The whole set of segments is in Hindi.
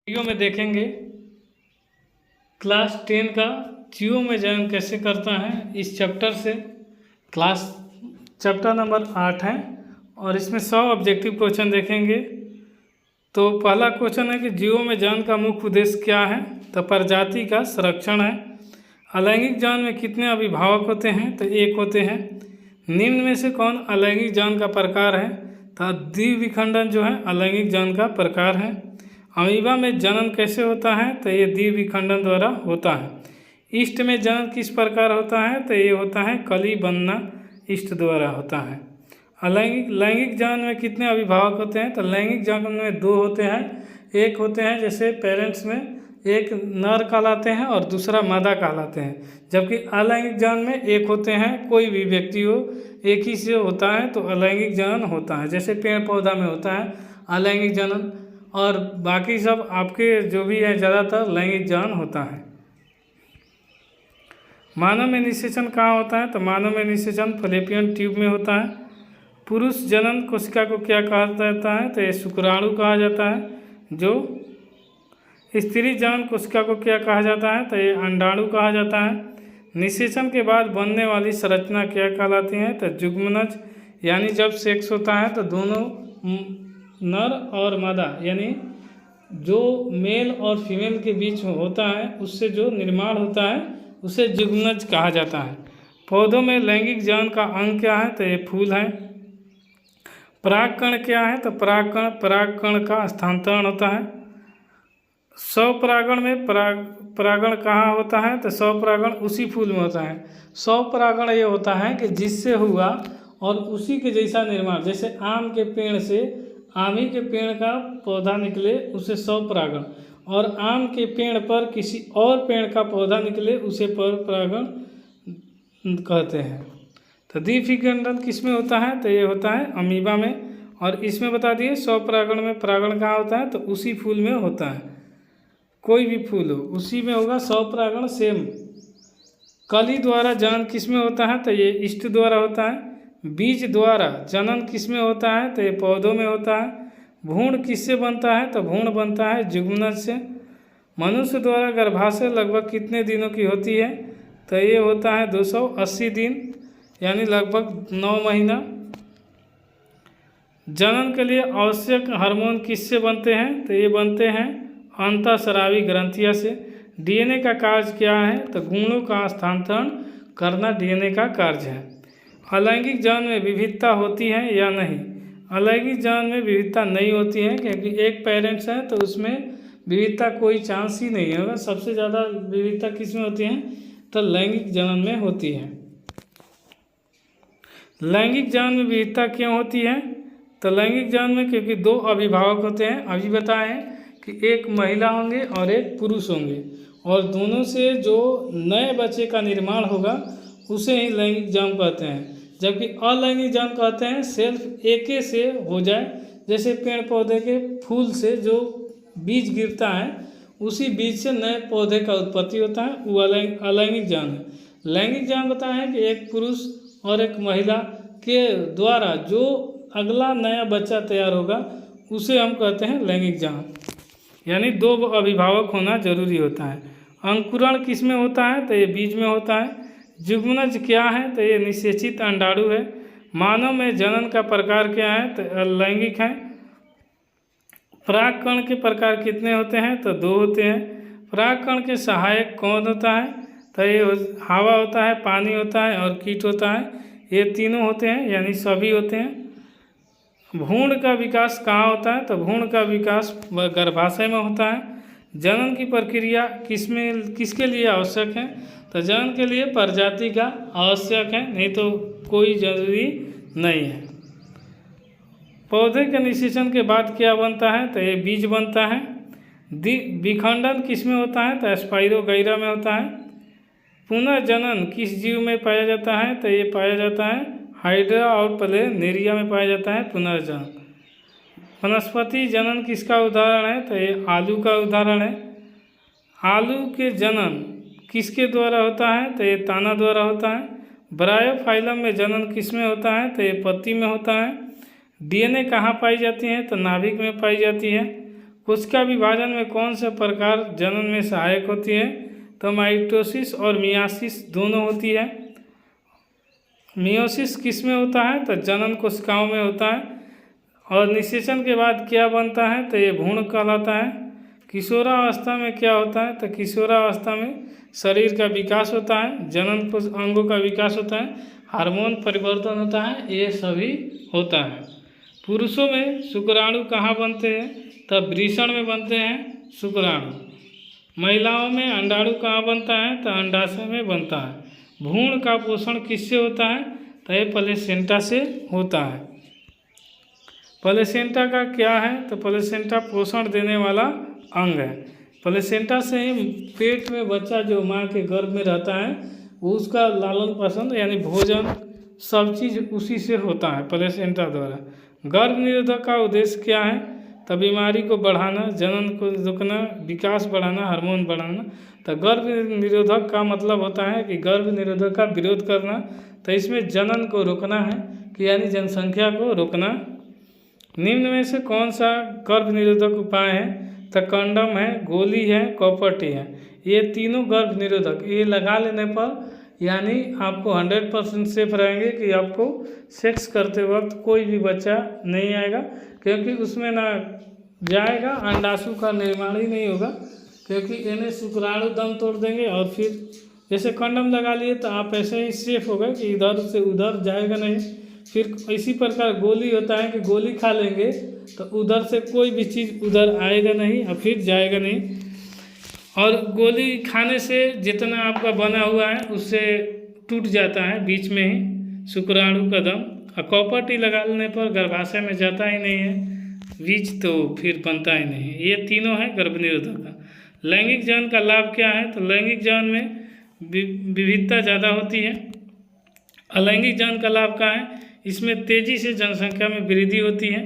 वीडियो में देखेंगे क्लास 10 का जीओ में जनन कैसे करता है। इस चैप्टर से क्लास चैप्टर नंबर 8 है और इसमें 100 ऑब्जेक्टिव क्वेश्चन देखेंगे। तो पहला क्वेश्चन है कि जीओ में जनन का मुख्य उद्देश्य क्या है। तो प्रजाति का संरक्षण है। अलैंगिक जनन में कितने अभिभावक होते हैं। तो एक होते हैं। निम्न में से कौन अलैंगिक जनन का प्रकार है। तो द्विविखंडन जो है अलैंगिक जनन का प्रकार है। अमीबा में जनन कैसे होता है। तो ये द्विविखंडन द्वारा होता है। ईस्ट में जनन किस प्रकार होता है। तो ये होता है कली बनना ईस्ट द्वारा होता है। लैंगिक जनन में कितने अभिभावक होते हैं। तो लैंगिक जनन में 2 होते हैं। एक होते हैं जैसे पेरेंट्स में एक नर कहलाते हैं और दूसरा मादा कहलाते हैं। जबकि अलैंगिक जनन में एक होते हैं। कोई भी व्यक्ति हो एक ही से होता है तो अलैंगिक जनन होता है। जैसे पेड़ पौधा में होता है अलैंगिक जनन और बाकी सब आपके जो भी है ज़्यादातर लैंगिक जनन होता है। मानव में निषेचन कहाँ होता है। तो मानव में निषेचन फैलोपियन ट्यूब में होता है। पुरुष जनन कोशिका को क्या कहा जाता है। तो ये शुक्राणु कहा जाता है। जो स्त्री जनन कोशिका को क्या कहा जाता है। तो ये अंडाणु कहा जाता है। निषेचन के बाद बनने वाली संरचना क्या कहलाती है। तो जुग्मनज यानी जब सेक्स होता है तो दोनों नर और मादा यानी जो मेल और फीमेल के बीच में होता है उससे जो निर्माण होता है उसे जुग्मनज कहा जाता है। पौधों में लैंगिक जनन का अंग क्या है। तो ये फूल है। परागकण क्या है। तो परागकण का स्थानांतरण होता है। स्वपरागण में परागण कहाँ होता है। तो स्वपरागण उसी फूल में होता है। स्वपरागण ये होता है कि जिससे हुआ और उसी के जैसा निर्माण। जैसे आम के पेड़ से आमी के पेड़ का पौधा निकले उसे स्वपरागण और आम के पेड़ पर किसी और पेड़ का पौधा निकले उसे परपरागण कहते हैं। तो द्विविखंडन किस में होता है। तो ये होता है अमीबा में। और इसमें बता दिए स्वपरागण में परागण कहाँ होता है। तो उसी फूल में होता है। कोई भी फूल हो उसी में होगा स्वपरागण सेम। कली द्वारा जनन किस में होता है। तो ये ईस्ट द्वारा होता है। बीज द्वारा जनन किस में होता है। तो ये पौधों में होता है। भ्रूण किससे बनता है। तो भ्रूण बनता है जुग्मनज से। मनुष्य द्वारा गर्भाशय लगभग कितने दिनों की होती है। तो ये होता है 280 दिन यानी लगभग 9 महीना। जनन के लिए आवश्यक हार्मोन किससे बनते हैं। तो ये बनते हैं अंतःस्रावी ग्रंथियों से। डीएनए का कार्य क्या है। तो गुणों का स्थानांतरण करना डीएनए का कार्य है। अलैंगिक जनन में विविधता होती है या नहीं। अलैंगिक जनन में विविधता नहीं होती है क्योंकि एक पेरेंट्स है तो उसमें विविधता कोई चांस ही नहीं होगा। सबसे ज़्यादा विविधता किस में होती है। तो लैंगिक जनन में होती है। लैंगिक जनन में विविधता क्यों होती है। तो लैंगिक जनन में क्योंकि 2 अभिभावक होते हैं। अभी बताए कि एक महिला होंगे और एक पुरुष होंगे और दोनों से जो नए बच्चे का निर्माण होगा उसे ही लैंगिक जनन कहते हैं। जबकि अलैंगिक जनन कहते हैं सिर्फ एक से हो जाए। जैसे पेड़ पौधे के फूल से जो बीज गिरता है उसी बीज से नए पौधे का उत्पत्ति होता है वो अलैंगिक जनन है। लैंगिक जनन बताया है कि एक पुरुष और एक महिला के द्वारा जो अगला नया बच्चा तैयार होगा उसे हम कहते हैं लैंगिक जनन। यानी 2 अभिभावक होना जरूरी होता है। अंकुरण किस में होता है। तो ये बीज में होता है। जुग्मनज क्या है। तो ये निषेचित अंडाणु है। मानव में जनन का प्रकार क्या है। तो लैंगिक है। परागकण के प्रकार कितने होते हैं। तो 2 होते हैं। परागकण के सहायक कौन होता है। तो ये हवा होता है, पानी होता है और कीट होता है। ये तीनों होते हैं यानी सभी होते हैं। भ्रूण का विकास कहाँ होता है। तो भ्रूण का विकास गर्भाशय में होता है। जनन की प्रक्रिया किसके लिए आवश्यक है। तो जनन के लिए प्रजाति का आवश्यक है नहीं तो कोई जरूरी नहीं है। पौधे के निषेचन के बाद क्या बनता है। तो ये बीज बनता है। विखंडन किस में होता है। तो स्पाइरोगैरा में होता है। पुनः जनन किस जीव में पाया जाता है। तो ये पाया जाता है हाइड्रा और प्लेनेरिया में पाया जाता है पुनर्जनन। वनस्पति जनन किसका उदाहरण है। तो ये आलू का उदाहरण है। आलू के जनन किसके द्वारा होता है। तो ये ताना द्वारा होता है। ब्रायोफाइलम में जनन किस में होता है। तो ये पत्ती में होता है। डीएनए कहाँ पाई जाती है। तो नाभिक में पाई जाती है। कोशिका विभाजन में कौन सा प्रकार जनन में सहायक होती है? तो माइटोसिस और मियासिस दोनों होती है। मियोसिस किस में होता है? तो जनन कोशिकाओं में होता है। और निषेचन के बाद क्या बनता है? तो ये भ्रूण कहलाता है। किशोरावस्था में क्या होता है? तो किशोरावस्था में शरीर का विकास होता है, जनन अंगों का विकास होता है, हार्मोन परिवर्तन होता है, ये सभी होता है। पुरुषों में शुक्राणु कहाँ बनते हैं? तब वृषण में बनते हैं शुक्राणु। महिलाओं में अंडाणु कहाँ बनता है? तो अंडाशय में बनता है। भ्रूण का पोषण किससे होता है? तो ये प्लेसेंटा से होता है। प्लेसेंटा का क्या है? तो प्लेसेंटा पोषण देने वाला अंग है। प्लेसेंटा से ही पेट में बच्चा जो माँ के गर्भ में रहता है उसका लालन पालन यानी भोजन सब चीज़ उसी से होता है, प्लेसेंटा द्वारा। गर्भ निरोधक का उद्देश्य क्या है? तो बीमारी को बढ़ाना, जनन को रोकना, विकास बढ़ाना, हार्मोन बढ़ाना। तो गर्भ निरोधक का मतलब होता है कि गर्भ निरोधक का विरोध करना। तो इसमें जनन को रोकना है कि यानी जनसंख्या को रोकना। निम्न में से कौन सा गर्भ निरोधक उपाय है? तो कंडम है, गोली है, कॉपर्टी है। ये तीनों गर्भ निरोधक ये लगा लेने पर यानी आपको 100% सेफ रहेंगे कि आपको सेक्स करते वक्त कोई भी बच्चा नहीं आएगा, क्योंकि उसमें ना जाएगा, अंडाशु का निर्माण ही नहीं होगा, क्योंकि इन्हें शुक्राणु दम तोड़ देंगे। और फिर जैसे कंडम लगा लिए तो आप ऐसे ही सेफ हो गए कि इधर से उधर जाएगा नहीं। फिर इसी प्रकार गोली होता है कि गोली खा लेंगे तो उधर से कोई भी चीज़ उधर आएगा नहीं और फिर जाएगा नहीं। और गोली खाने से जितना आपका बना हुआ है उससे टूट जाता है बीच में ही शुक्राणु का दम। और कॉपर्टी लगा लेने पर गर्भाशय में जाता ही नहीं है बीज, तो फिर बनता ही नहीं है। ये तीनों है गर्भ निरोधक का। लैंगिक जन का लाभ क्या है? तो लैंगिक जन में विविधता ज़्यादा होती है। अलैंगिक जन का लाभ क्या है? इसमें तेज़ी से जनसंख्या में वृद्धि होती है।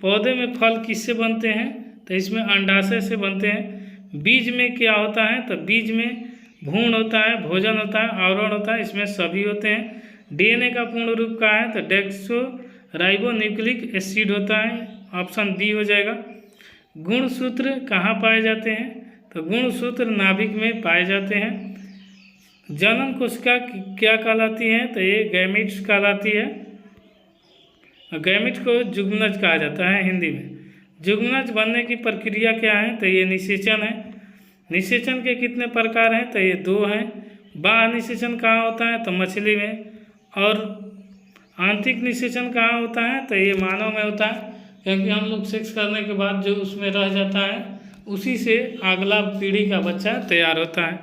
पौधे में फल किससे बनते हैं? तो इसमें अंडाशय से बनते हैं। बीज में क्या होता है? तो बीज में भ्रूण होता है, भोजन होता है, आवरण होता है, इसमें सभी होते हैं। डीएनए का पूर्ण रूप क्या है? तो डेक्सोराइबोन्यूक्लिक एसिड होता है, ऑप्शन डी हो जाएगा। गुणसूत्र कहाँ पाए जाते हैं? तो गुणसूत्र नाभिक में पाए जाते हैं। जनन कोशिका क्या कहलाती है? तो ये गैमीट्स कहलाती है। गैमीट को जुग्मनज कहा जाता है हिंदी में। जुग्मनज बनने की प्रक्रिया क्या है? तो ये निषेचन है। निषेचन के कितने प्रकार हैं? तो ये 2 हैं। बाह्य निषेचन कहाँ होता है? तो मछली में। और आंतरिक निषेचन कहाँ होता है? तो ये मानव में होता है, क्योंकि हम लोग सेक्स करने के बाद जो उसमें रह जाता है उसी से अगला पीढ़ी का बच्चा तैयार होता है।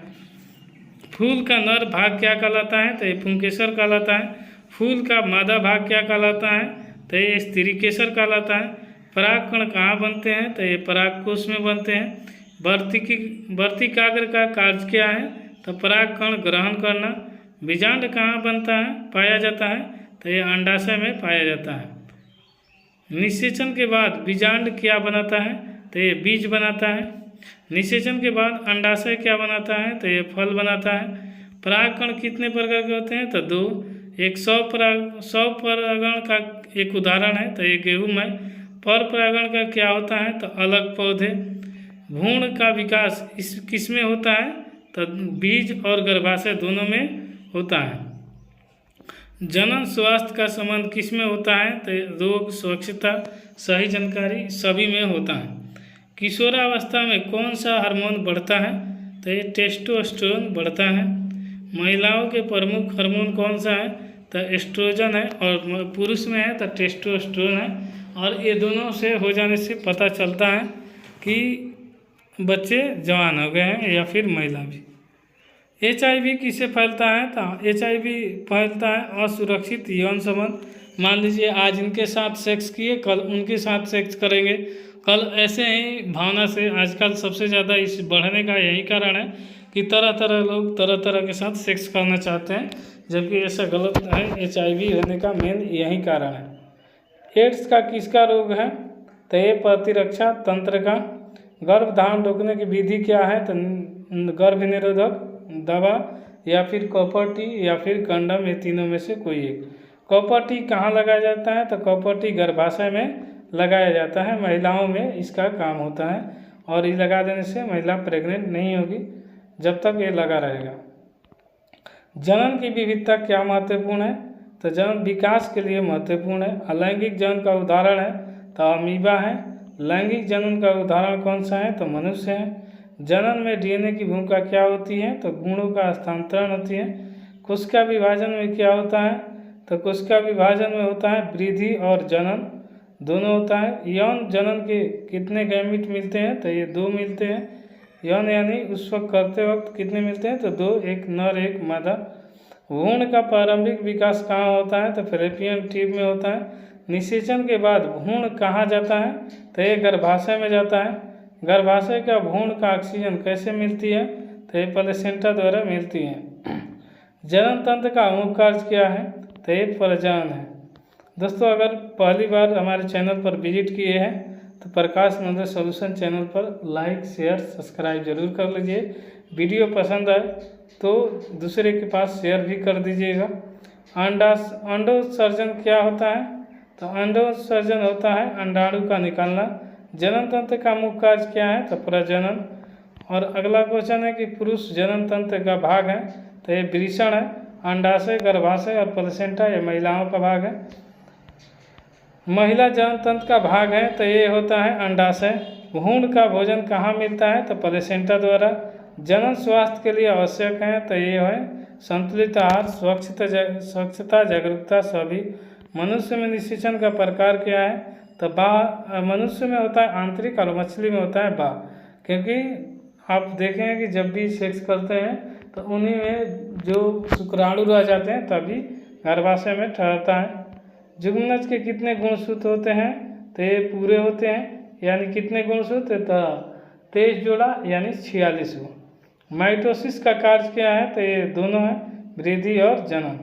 फूल का नर भाग क्या कहलाता है? तो ये पुंकेसर कहलाता है। फूल का मादा भाग क्या कहलाता है? तो ये स्त्रीकेसर कहलाता है। परागकण कहाँ बनते हैं? तो ये परागकोश में बनते हैं। वर्तिकाग्र का कार्य क्या है? तो परागकण ग्रहण करना। बीजांड कहाँ बनता है, पाया जाता है? तो ये अंडाशय में पाया जाता है। निषेचन के बाद बीजांड क्या बनाता है? तो ये बीज बनाता है। निषेचन के बाद अंडाशय क्या बनाता है? तो ये फल बनाता है। परागकण कितने प्रकार के होते हैं? तो 2। एक 100 परागण का एक उदाहरण है, तो ये गेहूँ है। पर परागण का क्या होता है? तो अलग पौधे। भ्रूण का विकास इस किस में होता है? तो बीज और गर्भाशय दोनों में होता है। जनन स्वास्थ्य का संबंध किस में होता है? तो रोग, स्वच्छता, सही जानकारी सभी में होता है। किशोरावस्था में कौन सा हार्मोन बढ़ता है? तो ये टेस्टोस्टेरोन बढ़ता है। महिलाओं के प्रमुख हार्मोन कौन सा है? तो एस्ट्रोजन है, और पुरुष में है तो टेस्टोस्टेरोन है। और ये दोनों से हो जाने से पता चलता है कि बच्चे जवान हो गए हैं या फिर महिला भी। HIV किससे फैलता है? तो HIV फैलता है असुरक्षित यौन संबंध। मान लीजिए आज इनके साथ सेक्स किए, कल उनके साथ सेक्स करेंगे, कल ऐसे ही भावना से आजकल सबसे ज़्यादा इस बढ़ने का यही कारण है कि तरह तरह लोग तरह तरह के साथ सेक्स करना चाहते हैं, जबकि ऐसा गलत है। HIV होने का मेन यही कारण है। एड्स का किसका रोग है? तो ये प्रतिरक्षा तंत्र का। गर्भधारण रोकने की विधि क्या है? तो गर्भ निरोधक दवा या फिर कॉपर्टी या फिर कंडम, ये तीनों में से कोई एक। कॉपर्टी कहाँ लगाया जाता है? तो कॉपर्टी गर्भाशय में लगाया जाता है, महिलाओं में इसका काम होता है। और ये लगा देने से महिला प्रेग्नेंट नहीं होगी जब तक ये लगा रहेगा। जनन की विविधता क्या महत्वपूर्ण है, तो जनन विकास के लिए महत्वपूर्ण है। अलैंगिक जनन का उदाहरण है तो अमीबा है। लैंगिक जनन का उदाहरण कौन सा है, तो मनुष्य है। जनन में डीएनए की भूमिका क्या होती है, तो गुणों का हस्तांतरण होती है। कोशिका विभाजन में क्या होता है, तो कोशिका विभाजन में होता है वृद्धि और जनन दोनों होता है। यौन जनन के कितने गैमीट मिलते हैं, तो ये 2 मिलते हैं। यौन यानी उस वक्त करते वक्त कितने मिलते हैं, तो 2, एक नर एक मादा। भ्रूण का प्रारंभिक विकास कहाँ होता है, तो फैलोपियन ट्यूब में होता है। निषेचन के बाद भ्रूण कहाँ जाता है, तो ये गर्भाशय में जाता है। गर्भाशय का भ्रूण का ऑक्सीजन कैसे मिलती है, तो ये प्लेसेंटा द्वारा मिलती है। जनन तंत्र का मुख्य कार्य क्या है, तो ये प्रजनन है। दोस्तों अगर पहली बार हमारे चैनल पर विजिट किए हैं तो प्रकाश मंदिर सॉल्यूशन चैनल पर लाइक शेयर सब्सक्राइब जरूर कर लीजिए। वीडियो पसंद आए तो दूसरे के पास शेयर भी कर दीजिएगा। अंडोत्सर्जन क्या होता है, तो अंडोत्सर्जन होता है अंडाणु का निकालना। जनन तंत्र का मुख्य कार्य क्या है, तो प्रजनन। और अगला क्वेश्चन है कि पुरुष जनन तंत्र का भाग है, तो ये वृषण है। अंडाशय, गर्भाशय और प्लेसेंटा ये महिलाओं का भाग है। महिला जनन तंत्र का भाग है, तो ये होता है अंडाशय। भ्रूण का भोजन कहाँ मिलता है, तो प्लेसेंटा द्वारा। जनन स्वास्थ्य के लिए आवश्यक है, तो ये है संतुलित आहार, स्वच्छता जागरूकता सभी। मनुष्य में निषेचन का प्रकार क्या है, तो मनुष्य में होता है आंतरिक और मछली में होता है बाह्य। क्योंकि आप देखें कि जब भी सेक्स करते हैं तो उन्हीं में जो शुक्राणु रह जाते हैं तभी गर्भाशय में ठहरता है। जुगमनज के कितने गुणसूत्र होते हैं, तो ये पूरे होते हैं। यानी कितने गुणसूत्र, तो 23 जोड़ा यानी 46 गो। माइटोसिस का कार्य क्या है, तो ये दोनों है, वृद्धि और जनन।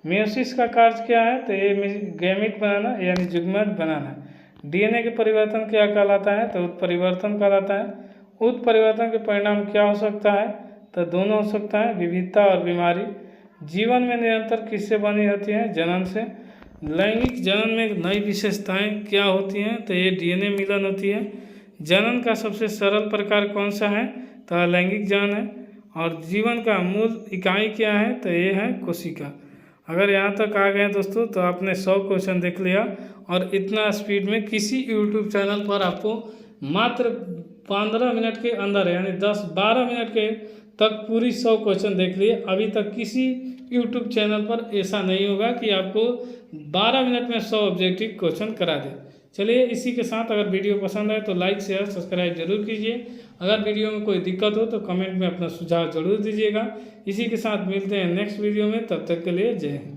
मियोसिस का कार्य क्या है, तो ये गैमीट बनाना यानी जुगमनज बनाना। डीएनए के परिवर्तन क्या कहलाता है, तो उत्परिवर्तन कहलाता है। उत्परिवर्तन के परिणाम क्या हो सकता है, तो दोनों हो सकता है, विविधता और बीमारी। जीवन में निरंतर किससे बनी होती है, जनन से। लैंगिक जनन में नई विशेषताएं क्या होती हैं, तो ये डीएनए मिलन होती है। जनन का सबसे सरल प्रकार कौन सा है, तो लैंगिक जनन है। और जीवन का मूल इकाई क्या है, तो ये है कोशिका। अगर यहाँ तक आ गए दोस्तों तो आपने 100 क्वेश्चन देख लिया। और इतना स्पीड में किसी यूट्यूब चैनल पर आपको मात्र 15 मिनट के अंदर यानी 10-12 मिनट के तक पूरी 100 क्वेश्चन देख लिए। अभी तक किसी यूट्यूब चैनल पर ऐसा नहीं होगा कि आपको 12 मिनट में 100 ऑब्जेक्टिव क्वेश्चन करा दे। चलिए इसी के साथ अगर वीडियो पसंद आए तो लाइक शेयर सब्सक्राइब जरूर कीजिए। अगर वीडियो में कोई दिक्कत हो तो कमेंट में अपना सुझाव जरूर दीजिएगा। इसी के साथ मिलते हैं नेक्स्ट वीडियो में, तब तक के लिए जय हिंद।